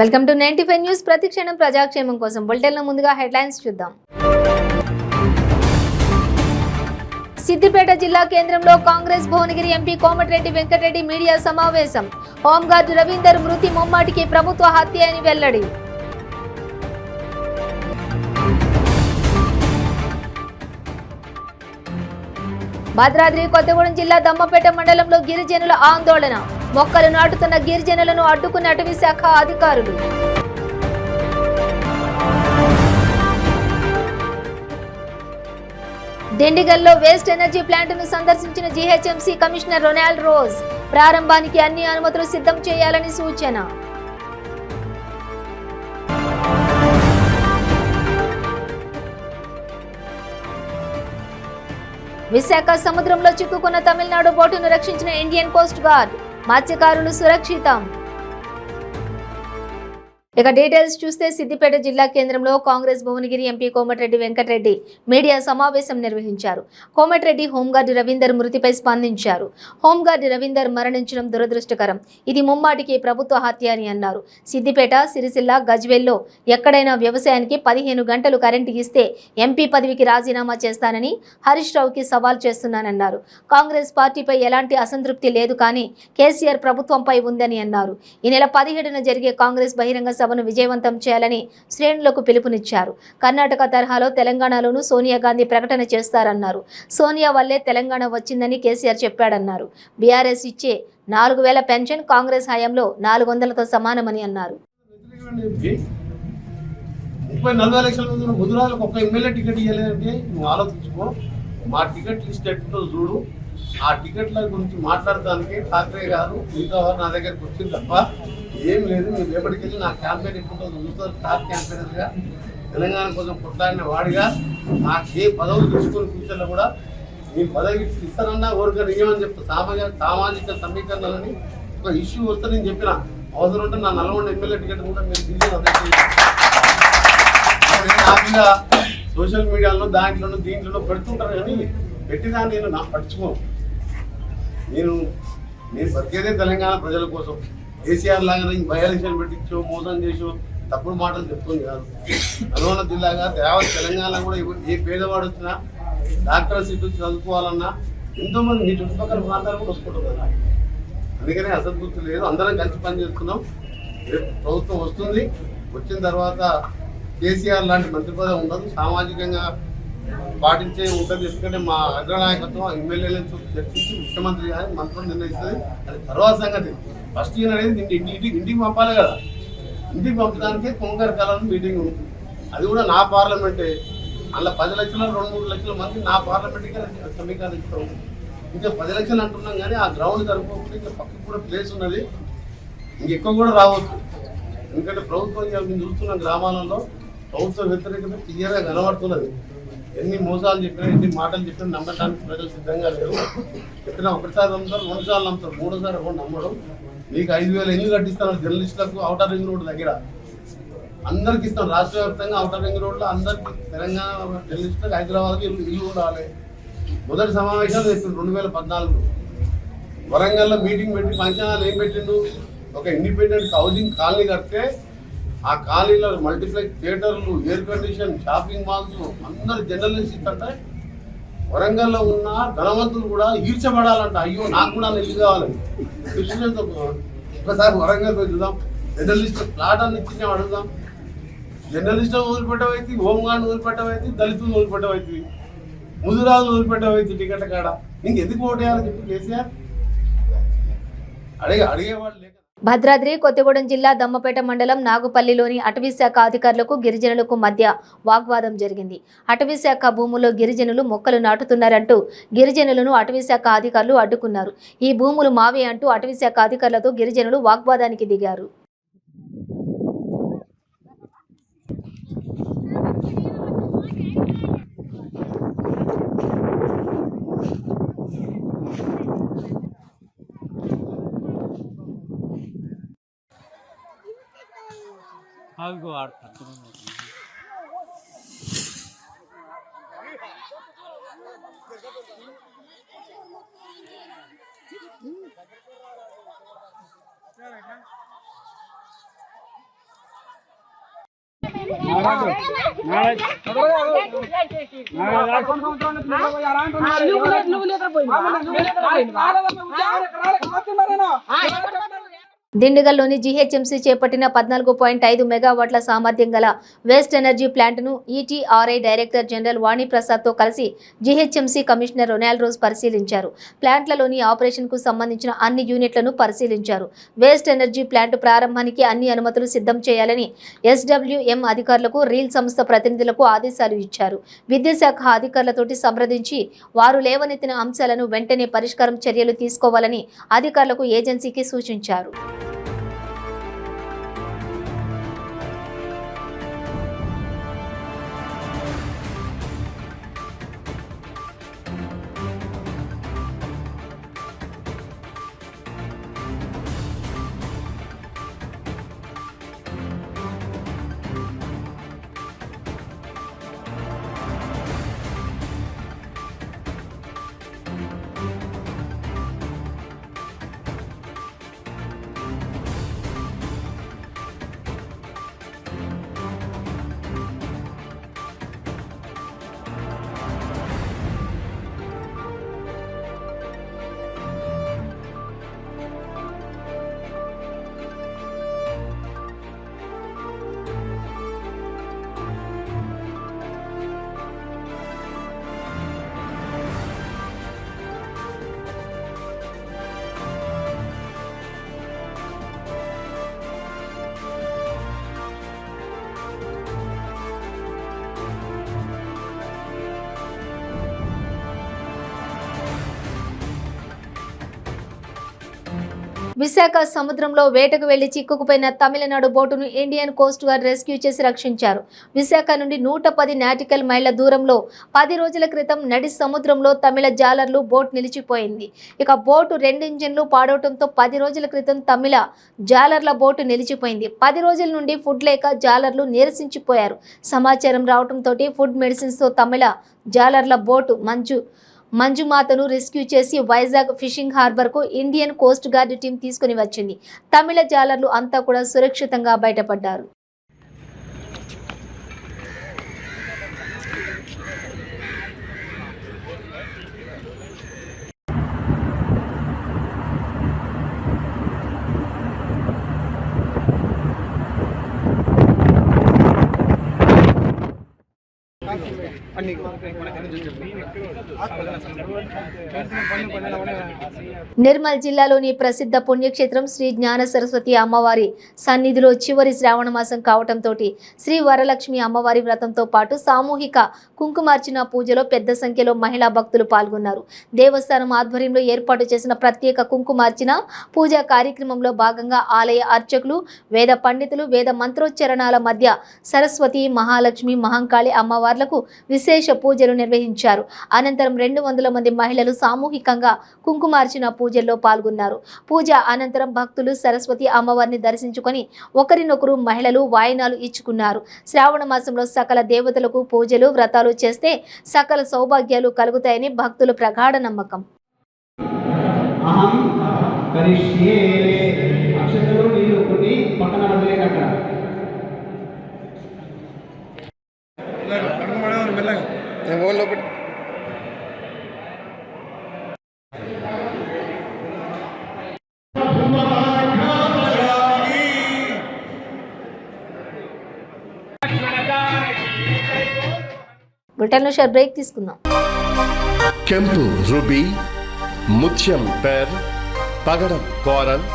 Welcome to 95 news. ప్రతిక్షణం ప్రజాక్షేమం కోసం బులెటిన్లో ముందుగా హెడ్లైన్స్ చూద్దాం. సిద్దిపేట జిల్లా కేంద్రంలో కాంగ్రెస్ భువనగిరి ఎంపీ కోమటిరెడ్డి వెంకటరెడ్డి మీడియా సమావేశం. హోంగార్డు రవీందర్ మృతి ముమ్మాటికి ప్రభుత్వ హత్య అని వెల్లడి. భద్రాద్రి కొత్తగూడెం జిల్లా దమ్మపేట మండలంలో గిరిజనుల ఆందోళన. మొక్కలు నాటుతున్న గిరిజనులను అడ్డుకున్న అటవీ శాఖ అధికారులు. దిండిగల్లో వేస్ట్ ఎనర్జీ ప్లాంట్ను సందర్శించిన జీహెచ్ఎంసీ కమిషనర్ రొనాల్డ్ రోజ్. ప్రారంభానికి అన్ని అనుమతులు సిద్ధం చేయాలని సూచన. విశాఖ సముద్రంలో చిక్కుకున్న తమిళనాడు బోటును రక్షించిన ఇండియన్ కోస్ట్ గార్డ్. మత్స్యకారులు సురక్షితం. ఇక డీటెయిల్స్ చూస్తే సిద్దిపేట జిల్లా కేంద్రంలో కాంగ్రెస్ భువనగిరి ఎంపీ కోమటిరెడ్డి వెంకటరెడ్డి మీడియా సమావేశం నిర్వహించారు. కోమటిరెడ్డి హోంగార్డు రవీందర్ మృతిపై స్పందించారు. హోంగార్డు రవీందర్ మరణించడం దురదృష్టకరం. ఇది ముమ్మాటికి ప్రభుత్వ హత్య అని అన్నారు. సిద్దిపేట, సిరిసిల్ల, గజ్వేల్లో ఎక్కడైనా వ్యవసాయానికి 15 గంటలు కరెంటు ఇస్తే ఎంపీ పదవికి రాజీనామా చేస్తానని హరీష్ రావుకి సవాల్ చేస్తున్నానన్నారు. కాంగ్రెస్ పార్టీపై ఎలాంటి అసంతృప్తి లేదు, కానీ కేసీఆర్ ప్రభుత్వంపై ఉందని అన్నారు. ఈ నెల 17న జరిగే కాంగ్రెస్ బహిరంగ సభను విజయవంతం చేయాలని శ్రేణులకు పిలుపునిచ్చారు. కర్ణాటక తరహాలో తెలంగాణలోనూ సోనియా గాంధీ ప్రకటన చేస్తారన్నారు. సోనియా వల్లే తెలంగాణ వచ్చిందని కేసీఆర్ చెప్పాడన్నారు. బీఆర్ఎస్ ఇచ్చే 4000 పెన్షన్ కాంగ్రెస్ హయాంలో 400తో సమానమని అన్నారు. 30-40 లక్షల మంది ముదురాలకు ఒక ఎమ్మెల్యే టికెట్ ఇవ్వలేదంటే నువ్వు ఆలోచించుకో. మా టికెట్ లిస్ట్ ఎట్టు చూడు. ఆ టికెట్ల గురించి మాట్లాడడానికి ఠాక్రే గారు మిగతా నా దగ్గరకు వచ్చింది తప్ప ఏం లేదు. మీరు రేపటికి వెళ్ళి నా క్యాంపెయిన్ ఎప్పుడు చూస్తారు. టాప్ క్యాంపెయినర్గా తెలంగాణ కోసం కొట్లాడిన వాడిగా నాకు ఏ పదవులు తీసుకొని ఫ్యూచర్లో కూడా మీ పదవి ఇస్తానన్నా ఓరిక నియమని చెప్తా. సామాజిక సమీకరణలని ఒక ఇష్యూ వస్తే నేను చెప్పిన అవసరం ఉంటే నా నల్గొండ ఎమ్మెల్యే టికెట్ కూడా మీరు దిగి హ్యాపీగా సోషల్ మీడియాలో దీంట్లో పెడుతుంటారు. కానీ పెట్టిదాన్ని నేను నాకు పట్టించుకోను. నేను బతికేదే తెలంగాణ ప్రజల కోసం. కేసీఆర్ లాగా బయాలక్షన్ పెట్టించో, మోసం చేసో, తప్పుడు మాటలు చెప్తుంది కాదు. నల్గొండ జిల్లాగా తెలంగాణ కూడా ఏ పేదవాడు వచ్చినా డాక్టర్ సీట్లు చదువుకోవాలన్నా ఎంతోమంది మీ చుట్టుపక్కల ప్రాంతాలు కూడా వస్తుంటున్నారు. అందుకనే అసంతృప్తి లేదు. అందరం కలిసి పనిచేస్తున్నాం. రేపు ప్రభుత్వం వస్తుంది. వచ్చిన తర్వాత కేసీఆర్ లాంటి మంత్రి పదవి ఉండదు. సామాజికంగా పాటించే ఉంటుంది. ఎందుకంటే మా అగ్రనాయకత్వం ఎమ్మెల్యేలను చర్చించి ముఖ్యమంత్రి కానీ మంత్రులు నిర్ణయిస్తుంది. అది తర్వాత సంగతి. ఫస్ట్ ఇయర్ అనేది ఇంటికి పంపాలి కదా. ఇంటికి పంపడానికే కొంగర కాలం మీటింగ్ ఉంది. అది కూడా నా పార్లమెంటే. అందులో 10 లక్షల 2-3 లక్షల మంది నా పార్లమెంట్కే సమీకరిస్తాం. ఇంకా 10 లక్షలు అంటున్నాం, కానీ ఆ గ్రౌండ్ సరిపోకుండా ఇంకా పక్కకు కూడా ప్లేస్ ఉన్నది. ఇంకెక్కువ కూడా రావచ్చు. ఎందుకంటే ప్రభుత్వం మేము చూస్తున్న గ్రామాలలో ప్రభుత్వ వ్యతిరేకత క్లియర్గా కనబడుతున్నది. ఎన్ని మోసాలు చెప్పినా, ఎన్ని మాటలు చెప్పినా నమ్మటానికి ప్రజలు సిద్ధంగా లేరు. చెప్పినా ఒకటిసారి నమ్ముతారు, 2 సార్లు నమ్ముతారు, 3సారి కూడా నమ్మడం. మీకు 5000 ఇల్లు కట్టిస్తాను జర్నలిస్టులకు ఔటర్ రింగ్ రోడ్ దగ్గర అందరికి ఇస్తాం. రాష్ట్ర వ్యాప్తంగా ఔటర్ రింగ్ రోడ్లో అందరికి తెలంగాణ జర్నలిస్టులకు హైదరాబాద్కి ఇల్లు ఉండాలి. మొదటి సమావేశాలు చెప్పిండు 2014. వరంగల్లో మీటింగ్ పెట్టి పంచాలు ఏం పెట్టిండు, ఒక ఇండిపెండెంట్ హౌసింగ్ కాలనీ కడితే ఆ కాలనీలో మల్టీప్లెక్స్ థియేటర్లు, ఎయిర్ కండిషన్, షాపింగ్ మాల్స్, అందరు జర్నలిస్ట్ అంటే వరంగల్లో ఉన్న ధనవంతులు కూడా ఈర్చబడాలంట. అయ్యో నాకు కూడా ఇల్లు కావాలని. ఒకసారి వరంగల్ పోయి చూద్దాం. జర్నలిస్ట్ ప్లాట్ అని ఇచ్చి అడుగుదాం. జర్నలిస్టు వదిలిపెట్టవైతే, హోంగార్డు వదిలిపెట్టవైతే, దళితులు వదిలిపెట్టవైతే, ముదురాజులు వదిలిపెట్టవైతే టికెట్ల కాడ ఇంకెందుకు ఓటేయాలని చెప్పి కేసీఆర్ అడిగేవాళ్ళు లేక. భద్రాద్రి కొత్తగూడెం జిల్లా దమ్మపేట మండలం నాగుపల్లిలోని అటవీ శాఖ అధికారులకు గిరిజనులకు మధ్య వాగ్వాదం జరిగింది. అటవీ శాఖ భూముల్లో గిరిజనులు మొక్కలు నాటుతున్నారంటూ గిరిజనులను అటవీ శాఖ అధికారులు అడ్డుకున్నారు. ఈ భూములు మావే అంటూ అటవీ శాఖ అధికారులతో గిరిజనులు వాగ్వాదానికి దిగారు. I'll go out. దిండుగల్లోని జీహెచ్ఎంసీ చేపట్టిన 14.5 మెగావాట్ల సామర్థ్యం గల వేస్ట్ ఎనర్జీ ప్లాంట్ను ఈటీఆర్ఐ డైరెక్టర్ జనరల్ వాణిప్రసాద్తో కలిసి జీహెచ్ఎంసీ కమిషనర్ రొనాల్డ్ రోజ్ పరిశీలించారు. ప్లాంట్లలోని ఆపరేషన్కు సంబంధించిన అన్ని యూనిట్లను పరిశీలించారు. వేస్ట్ ఎనర్జీ ప్లాంట్ ప్రారంభానికి అన్ని అనుమతులు సిద్ధం చేయాలని ఎస్డబ్ల్యూఎం అధికారులకు, రీల్ సంస్థ ప్రతినిధులకు ఆదేశాలు ఇచ్చారు. విద్యుత్ శాఖ అధికారులతోటి సంప్రదించి వారు లేవనెత్తిన అంశాలను వెంటనే పరిష్కారం చర్యలు తీసుకోవాలని అధికారులకు ఏజెన్సీకి సూచించారు. విశాఖ సముద్రంలో వేటకు వెళ్లి చిక్కుకుపోయిన తమిళనాడు బోటును ఇండియన్ కోస్ట్ గార్డ్ రెస్క్యూ చేసి రక్షించారు. విశాఖ నుండి 110 నాటికల్ మైళ్ల దూరంలో 10 రోజుల క్రితం నడి సముద్రంలో తమిళ జాలర్లు బోట్ నిలిచిపోయింది. ఇక బోటు 2 ఇంజన్లు పాడవడంతో 10 రోజుల క్రితం తమిళ జాలర్ల బోటు నిలిచిపోయింది. 10 రోజుల నుండి ఫుడ్ లేక జాలర్లు నీరసించిపోయారు. సమాచారం రావడంతో ఫుడ్ మెడిసిన్స్తో తమిళ జాలర్ల బోటు మంజుమాతను రెస్క్యూ చేసి వైజాగ్ ఫిషింగ్ హార్బర్కు ఇండియన్ కోస్ట్ గార్డ్ టీం తీసుకుని వచ్చింది. తమిళ జాలర్లు అంతా కూడా సురక్షితంగా బయటపడ్డారు. నిర్మల్ జిల్లాలోని ప్రసిద్ధ పుణ్యక్షేత్రం శ్రీ జ్ఞాన సరస్వతి అమ్మవారి సన్నిధిలో చివరి శ్రావణ మాసం కావడంతో శ్రీ వరలక్ష్మి అమ్మవారి వ్రతంతో పాటు సామూహిక కుంకుమార్చన పూజలో పెద్ద సంఖ్యలో మహిళా భక్తులు పాల్గొన్నారు. దేవస్థానం ఆధ్వర్యంలో ఏర్పాటు చేసిన ప్రత్యేక కుంకుమార్చన పూజా కార్యక్రమంలో భాగంగా ఆలయ అర్చకులు, వేద పండితులు వేద మంత్రోచ్చరణాల మధ్య సరస్వతి, మహాలక్ష్మి, మహంకాళి అమ్మవార్లకు విశేష పూజలు నిర్వహించారు. అనంతరం 200 మంది మహిళలు సామూహికంగా కుంకుమార్చన పూజల్లో పాల్గొన్నారు. పూజ అనంతరం భక్తులు సరస్వతి అమ్మవారిని దర్శించుకొని ఒకరినొకరు మహిళలు వాయినాలు ఇచ్చుకున్నారు. శ్రావణ మాసంలో సకల దేవతలకు పూజలు, వ్రతాలు చేస్తే సకల సౌభాగ్యాలు కలుగుతాయని భక్తుల ప్రగాఢ నమ్మకం. బులెటిన్లో షార్ట్ బ్రేక్ తీసుకుందాం. ಕೆಂಪು ರುಬಿ, ಮುತ್ಯಂ ಪೇರ್, పగడం కోరల్,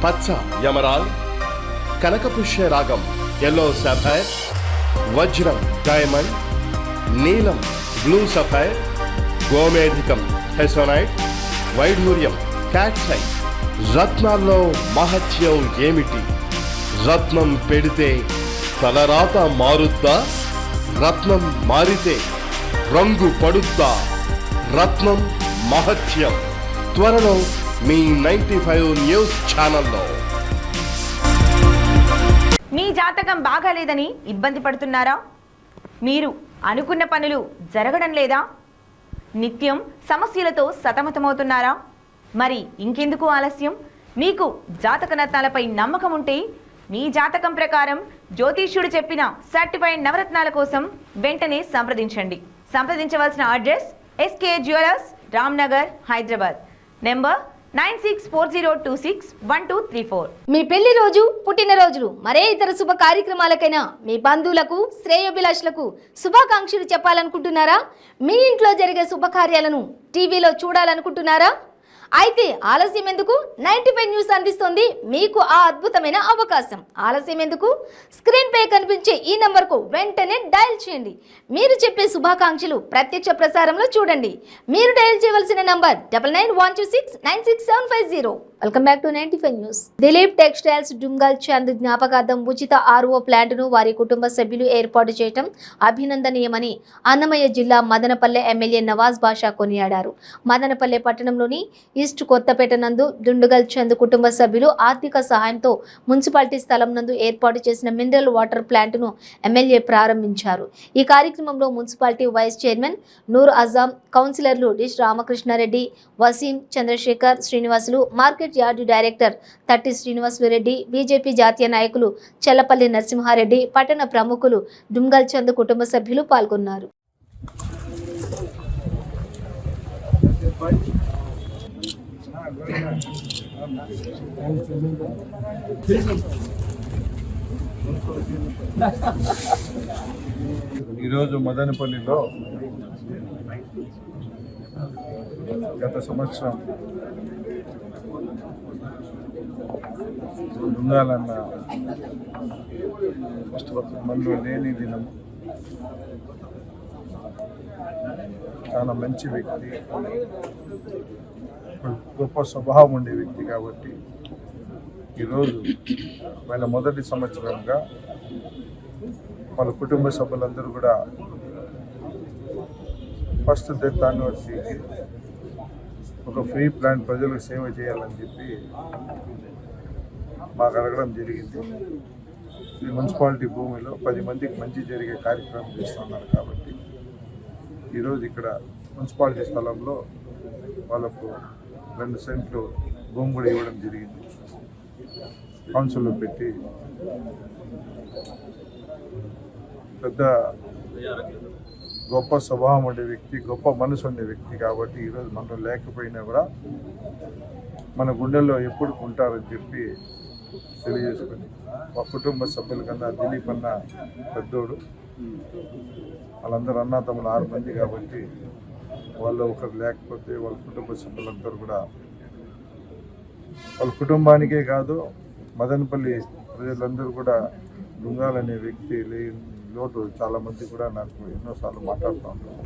పచ్చ యమరాల్, కనకపుష్య రాగం ఎల్లో సఫైర్, వజ్రం డైమండ్, నీలం బ్లూ సఫైర్, గోమేధికం హెసోనైట్, వైఢూర్యం క్యాట్సైట్. రత్నాల్లో మహత్యం ఏమిటి? రత్నం పెడితే తలరాత మారుద్దా? రత్నం మారితే రంగు పడుద్దా? రత్నం మహత్యం త్వరలో మీ 95 న్యూస్ ఛానల్లో. మీ జాతకం బాగాలేదని ఇబ్బంది పడుతున్నారా? మీరు అనుకున్న పనులు జరగడం లేదా? నిత్యం సమస్యలతో సతమతమవుతున్నారా? మరి ఇంకెందుకు ఆలస్యం? మీకు జాతక రత్నాలపై నమ్మకం ఉంటే మీ జాతకం ప్రకారం జ్యోతిష్యుడు చెప్పిన సర్టిఫైడ్ నవరత్నాల కోసం వెంటనే సంప్రదించవలసిన address SK jewellers, Ramnagar, Hyderabad. Number 9640261234. మీ పెళ్లి రోజు, పుట్టినరోజులు, మరే ఇతర శుభ కార్యక్రమాలకైనా మీ బంధువులకు, శ్రేయోభిలాషులకు శుభాకాంక్షలు చెప్పాలనుకుంటున్నారా? మీ ఇంట్లో జరిగే శుభకార్యాలను టీవీలో చూడాలనుకుంటున్నారా? అయితే ఆలస్యం ఎందుకు? 95 న్యూస్ అందిస్తోంది మీకు ఆ అద్భుతమైన అవకాశం. ఆలస్యం ఎందుకు? స్క్రీన్ పై కనిపించే ఈ నంబర్కు వెంటనే డయల్ చేయండి. మీరు చెప్పే శుభాకాంక్షలు ప్రత్యక్ష ప్రసారంలో చూడండి. మీరు డయల్ చేయవలసిన number 9912696750. Welcome back to 95 news. Dilip textiles Dungal Chand జ్ఞాపకార్థం ఉచిత RO ప్లాంట్ను వారి కుటుంబ సభ్యులు ఏర్పాటు చేయడం అభినందనీయమని అన్నమయ్య జిల్లా మదనపల్లె ఎమ్మెల్యే నవాజ్ బాషా కొనియాడారు. మదనపల్లె పట్టణంలోని ఈస్ట్ కొత్తపేట నందు డుండుగల్ చంద్ కుటుంబ సభ్యులు ఆర్థిక సహాయంతో మున్సిపాలిటీ స్థలం నందు ఏర్పాటు చేసిన మినరల్ వాటర్ ప్లాంట్ను ఎమ్మెల్యే ప్రారంభించారు. ఈ కార్యక్రమంలో municipality vice chairman Noor Azam, కౌన్సిలర్లు డిష్ Ramakrishna Reddy, Waseem, Chandrasekhar, Srinivasulu, market yard director Tatti Srinivasulu Reddy, BJP జాతీయ నాయకులు చెల్లపల్లి నరసింహారెడ్డి, పట్టణ ప్రముఖులు డుంగల్ చంద్ కుటుంబ సభ్యులు పాల్గొన్నారు. ఈరోజు మదనపల్లిలో గత సంవత్సరం దుంగాలన్న మనలో లేని దినము. చాలా మంచి వ్యక్తి, గొప్ప స్వభావం ఉండే వ్యక్తి కాబట్టి ఈరోజు ఆయన మొదటి సంవత్సరంగా వాళ్ళ కుటుంబ సభ్యులందరూ కూడా ఫస్ట్ డెత్ యానివర్సరీకి ఒక ఫ్రీ ప్లాంట్ ప్రజలకు సేవ చేయాలని చెప్పి మాకు అడగడం జరిగింది. ఈ మున్సిపాలిటీ భూమిలో 10 మందికి మంచి జరిగే కార్యక్రమం చేస్తున్నారు కాబట్టి ఈరోజు ఇక్కడ మున్సిపాలిటీ స్థలంలో వాళ్ళకు 2 సెంట్లు భూమి కూడా ఇవ్వడం జరిగింది. కౌన్సిల్లో పెట్టి పెద్ద గొప్ప స్వభావం ఉండే వ్యక్తి, గొప్ప మనసు ఉండే వ్యక్తి కాబట్టి ఈరోజు మనలో లేకపోయినా కూడా మన గుండెల్లో ఎప్పుడు ఉంటారని చెప్పి తెలియజేసుకొని మా కుటుంబ సభ్యుల కన్నా దిలీప్ అన్న పెద్దోడు, వాళ్ళందరూ అన్నతమ్ములు 6 మంది కాబట్టి వాళ్ళు ఒకరు లేకపోతే వాళ్ళ కుటుంబ సభ్యులందరూ కూడా వాళ్ళ కుటుంబానికే కాదు మదనపల్లి ప్రజలందరూ కూడా డుంగాలనే వ్యక్తి లేని లోటు చాలామంది కూడా నాకు ఎన్నోసార్లు మాట్లాడుతూ ఉంటారు.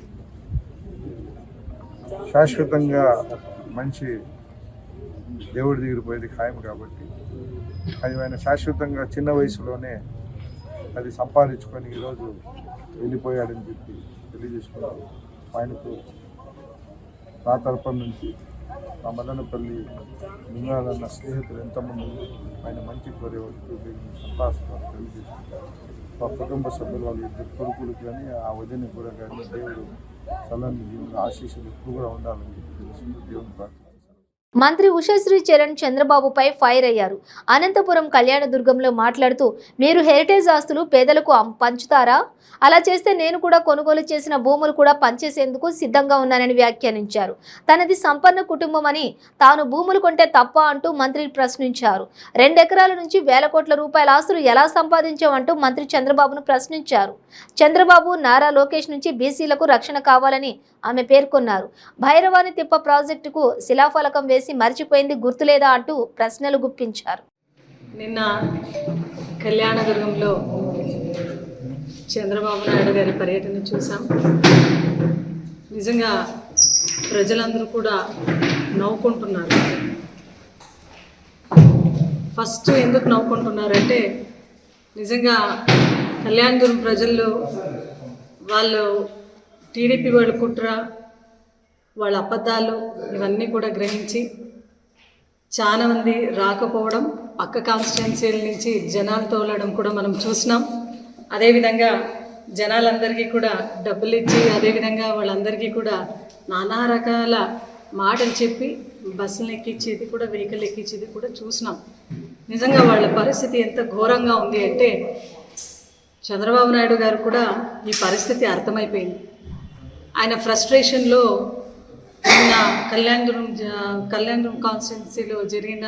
శాశ్వతంగా మంచి దేవుడి దగ్గర పోయేది ఖాయం కాబట్టి అది ఆయన శాశ్వతంగా చిన్న వయసులోనే అది సంపాదించుకొని ఈరోజు వెళ్ళిపోయాడని చెప్పి తెలియజేసుకున్నాను. ఆయనకు నా తరపున నుంచి నా మదనపల్లి దుంగాలన్న స్నేహితులు ఎంతమంది ఆయన మంచి కోరే వరకు సంతాస్తారు తెలియజేసుకుంటారు. మా కుటుంబ సభ్యులు వాళ్ళు 2 కొడుకులకు కానీ ఆ వదిన కూడా కానీ దేవుడు చల్లని జీవన ఆశీస్సులు ఎక్కువ కూడా ఉండాలని చెప్పి తెలుస్తుంది. దేవుని ప్రార్థన. మంత్రి ఉషశ్రీ చరణ్ చంద్రబాబుపై ఫైర్ అయ్యారు. అనంతపురం కళ్యాణదుర్గంలో మాట్లాడుతూ, మీరు హెరిటేజ్ ఆస్తులు పేదలకు పంచుతారా? అలా చేస్తే నేను కూడా కొనుగోలు చేసిన భూములు కూడా పంచేసేందుకు సిద్ధంగా ఉన్నానని వ్యాఖ్యానించారు. తనది సంపన్న కుటుంబం అని, తాను భూములు కొంటే తప్ప అంటూ మంత్రి ప్రశ్నించారు. 2 ఎకరాల నుంచి వేల కోట్ల రూపాయల ఆస్తులు ఎలా సంపాదించామంటూ మంత్రి చంద్రబాబును ప్రశ్నించారు. చంద్రబాబు, నారా లోకేష్ నుంచి బీసీలకు రక్షణ కావాలని ఆమె పేర్కొన్నారు. భైరవాని తిప్ప ప్రాజెక్టుకు శిలాఫలకం వేసి మర్చిపోయింది గుర్తులేదా అంటూ ప్రశ్నలు గుప్పించారు. నిన్న కళ్యాణదుర్గంలో చంద్రబాబు నాయుడు గారి పర్యటన చూసాం. నిజంగా ప్రజలందరూ కూడా నవ్వుకుంటున్నారు. ఫస్ట్ ఎందుకు నవ్వుకుంటున్నారంటే, నిజంగా కళ్యాణదుర్గం ప్రజల్లో వాళ్ళు టీడీపీ వాళ్ళ కుట్ర, వాళ్ళ అబద్ధాలు ఇవన్నీ కూడా గ్రహించి చాలా మంది రాకపోవడం, పక్క కాన్స్టిట్యున్సీల నుంచి జనాలు తోలడం కూడా మనం చూసినాం. అదేవిధంగా జనాలందరికీ కూడా డబ్బులు ఇచ్చి, అదేవిధంగా వాళ్ళందరికీ కూడా నానా రకాల మాటలు చెప్పి బస్సులు ఎక్కించేది కూడా, వెహికల్ ఎక్కించేది కూడా చూసినాం. నిజంగా వాళ్ళ పరిస్థితి ఎంత ఘోరంగా ఉంది అంటే చంద్రబాబు నాయుడు గారు కూడా ఈ పరిస్థితి అర్థమైపోయింది. ఆయన ఫ్రస్ట్రేషన్లో నిన్న కళ్యాణదుర్గం కాన్స్టిట్యున్సీలో జరిగిన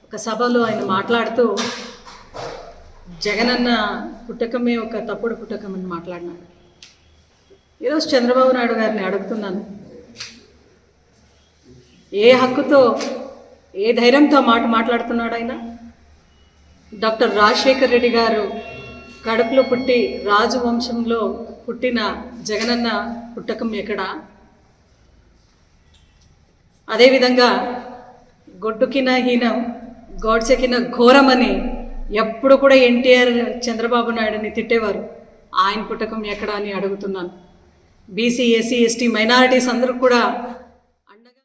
ఒక సభలో ఆయన మాట్లాడుతూ జగనన్న పుట్టకమే ఒక తప్పుడు పుట్టకం అని మాట్లాడినాడు. ఈరోజు చంద్రబాబు నాయుడు గారిని అడుగుతున్నాను, ఏ హక్కుతో ఏ ధైర్యంతో మాట్లాడుతున్నాడు ఆయన? డాక్టర్ రాజశేఖర్ రెడ్డి గారు కడుపులో పుట్టి రాజు వంశంలో పుట్టిన జగనన్న పుట్టకం ఎక్కడా? అదేవిధంగా గొడ్డుకిన హీనం గోడ్చెకిన ఘోరమని ఎప్పుడు కూడా ఎన్టీఆర్ చంద్రబాబు నాయుడుని తిట్టేవారు. ఆయన పుట్టకం ఎక్కడా అని అడుగుతున్నాను. బీసీ, ఎస్సీ, ఎస్టీ, మైనారిటీస్ అందరూ కూడా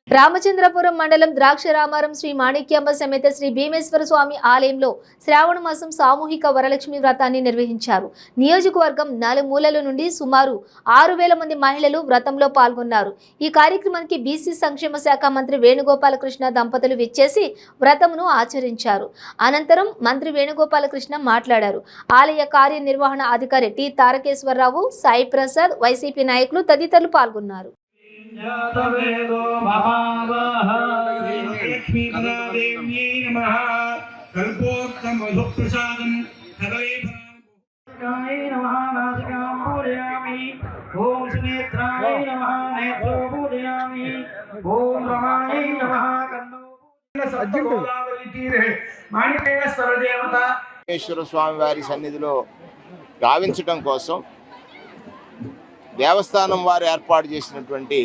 రామచంద్రపురం మండలం ద్రాక్షరామారం శ్రీ మాణిక్యాంబ సమేత శ్రీ భీమేశ్వర స్వామి ఆలయంలో శ్రావణ మాసం సామూహిక వరలక్ష్మి వ్రతాన్ని నిర్వహించారు. నియోజకవర్గం నలుమూలల నుండి సుమారు 6,000 మంది మహిళలు వ్రతంలో పాల్గొన్నారు. ఈ కార్యక్రమానికి బీసీ సంక్షేమ శాఖ మంత్రి వేణుగోపాలకృష్ణ దంపతులు విచ్చేసి వ్రతమును ఆచరించారు. అనంతరం మంత్రి వేణుగోపాలకృష్ణ మాట్లాడారు. ఆలయ కార్యనిర్వహణ అధికారి టి తారకేశ్వరరావు, సాయి ప్రసాద్, వైసీపీ నాయకులు తదితరులు పాల్గొన్నారు. జాతవేదో మహావాహ లక్ష్మీపదాదేవ్యై నమః కల్పోక్తమధుప్రసాదం కదలీఫలాయ నమః నాసికాం పూజయామి ఓం సునేత్రాయ నమః నేత్రో పూజయామి ఓం రమాయ నమః కన్నో సత్యగోదావరి తీరే మాణికేశ్వర దేవత వెంకటేశ్వర స్వామి వారి సన్నిధిలో గావించడం కోసం దేవస్థానం వారు ఏర్పాటు చేసినటువంటి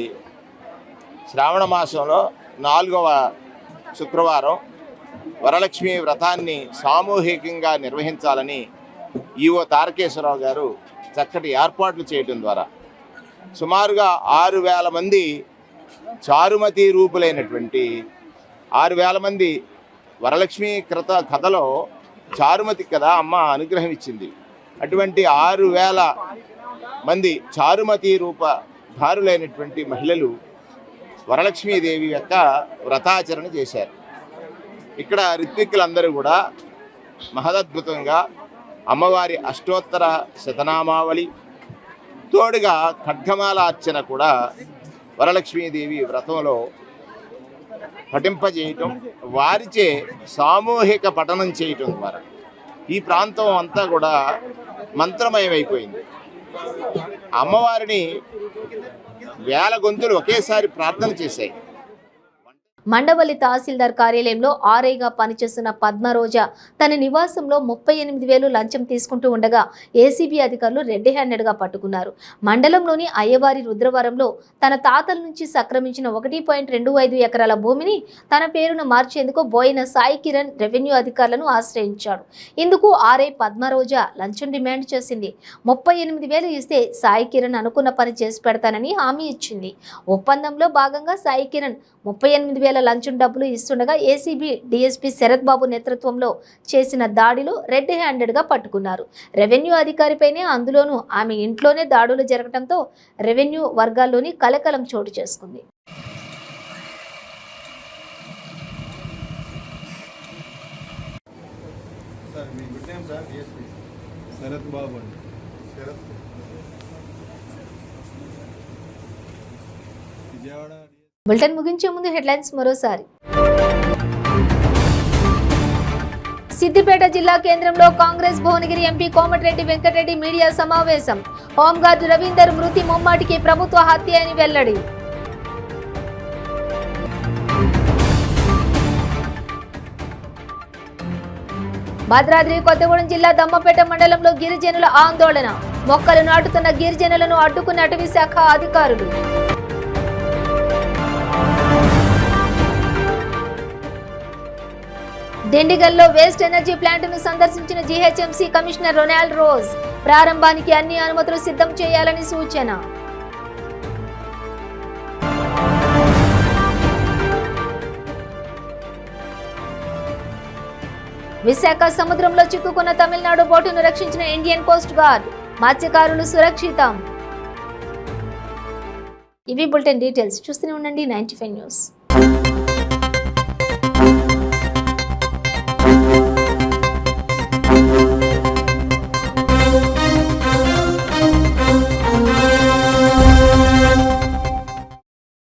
శ్రావణ మాసంలో 4వ శుక్రవారం వరలక్ష్మి వ్రతాన్ని సామూహికంగా నిర్వహించాలని ఈవో తారకేశ్వరరావు గారు చక్కటి ఏర్పాట్లు చేయడం ద్వారా సుమారుగా 6,000 మంది చారుమతి రూపులైనటువంటి 6,000 మంది వరలక్ష్మి కథలో చారుమతి కథ అమ్మ అనుగ్రహం ఇచ్చింది. అటువంటి 6,000 మంది చారుమతి రూపధారులైనటువంటి మహిళలు వరలక్ష్మీదేవి యొక్క వ్రతాచరణ చేశారు. ఇక్కడ ఋత్విక్కులందరూ కూడా మహదద్భుతంగా అమ్మవారి అష్టోత్తర శతనామావళి తోడుగా ఖడ్గమాల అర్చన కూడా వరలక్ష్మీదేవి వ్రతంలో పఠింపజేయటం, వారిచే సామూహిక పఠనం చేయటం ద్వారా ఈ ప్రాంతం అంతా కూడా మంత్రమయమైపోయింది. అమ్మవారిని వేల గొంతులు ఒకేసారి ప్రార్థన చేశాయి. మండవల్లి తహసీల్దార్ కార్యాలయంలో ఆర్ఐగా పనిచేస్తున్న పద్మరోజ తన నివాసంలో 38,000 లంచం తీసుకుంటూ ఉండగా ఏసీబీ అధికారులు రెడ్ హ్యాండెడ్గా పట్టుకున్నారు. మండలంలోని అయ్యవారి రుద్రవరంలో తన తాతల నుంచి సక్రమించిన 1.25 ఎకరాల భూమిని తన పేరున మార్చేందుకు బోయిన సాయి కిరణ్ రెవెన్యూ అధికారులను ఆశ్రయించాడు. ఇందుకు ఆర్ఐ పద్మరోజ లంచం డిమాండ్ చేసింది. 38,000 ఇస్తే సాయి కిరణ్ అనుకున్న పని చేసి పెడతానని హామీ ఇచ్చింది. ఒప్పందంలో భాగంగా సాయి కిరణ్ 38,000 లంచం డబ్బులు ఇస్తుండగా ఏసీబీ డీఎస్పీ శరత్ బాబు నేతృత్వంలో చేసిన దాడిలో రెడ్ హ్యాండెడ్గా పట్టుకున్నారు. రెవెన్యూ అధికారిపైనే, అందులోనూ ఆమె ఇంట్లోనే దాడులు జరగడంతో రెవెన్యూ వర్గాల్లోని కలకలం చోటు చేసుకుంది. శరత్ బాబు అండి. విజయవాడ. బులెటిన్ ముగించే ముందు హెడ్లైన్స్ మరోసారి. సిద్దిపేట జిల్లా కేంద్రంలో కాంగ్రెస్ భువనగిరి ఎంపీ కోమటిరెడ్డి వెంకటరెడ్డి మీడియా సమావేశం. హోంగార్డు రవీందర్ మృతి ముమ్మాటికి ప్రభుత్వ హత్య అని వెల్లడి. భద్రాద్రి కొత్తగూడెం జిల్లా దమ్మపేట మండలంలో గిరిజనుల ఆందోళన. మొక్కలు నాటుతున్న గిరిజనులను అడ్డుకున్న అటవీ శాఖ అధికారులు. దిండిగల్లో వేస్ట్ ఎనర్జీ ప్లాంట్ ను సందర్శించిన జీహెచ్ఎంసీ కమిషనర్ రొనాల్డ్ రోజ్. ప్రారంభానికి అన్ని అనుమతులు సిద్ధం చేయాలని సూచన. విశాఖ సముద్రంలో చిక్కుకున్న తమిళనాడు బోటును రక్షించిన ఇండియన్ కోస్ట్ గార్డ్. మత్స్యకారులు సురక్షితం. ఇవి బులెటిన్ డీటెయిల్స్. చూస్తూనే ఉండండి 95 న్యూస్.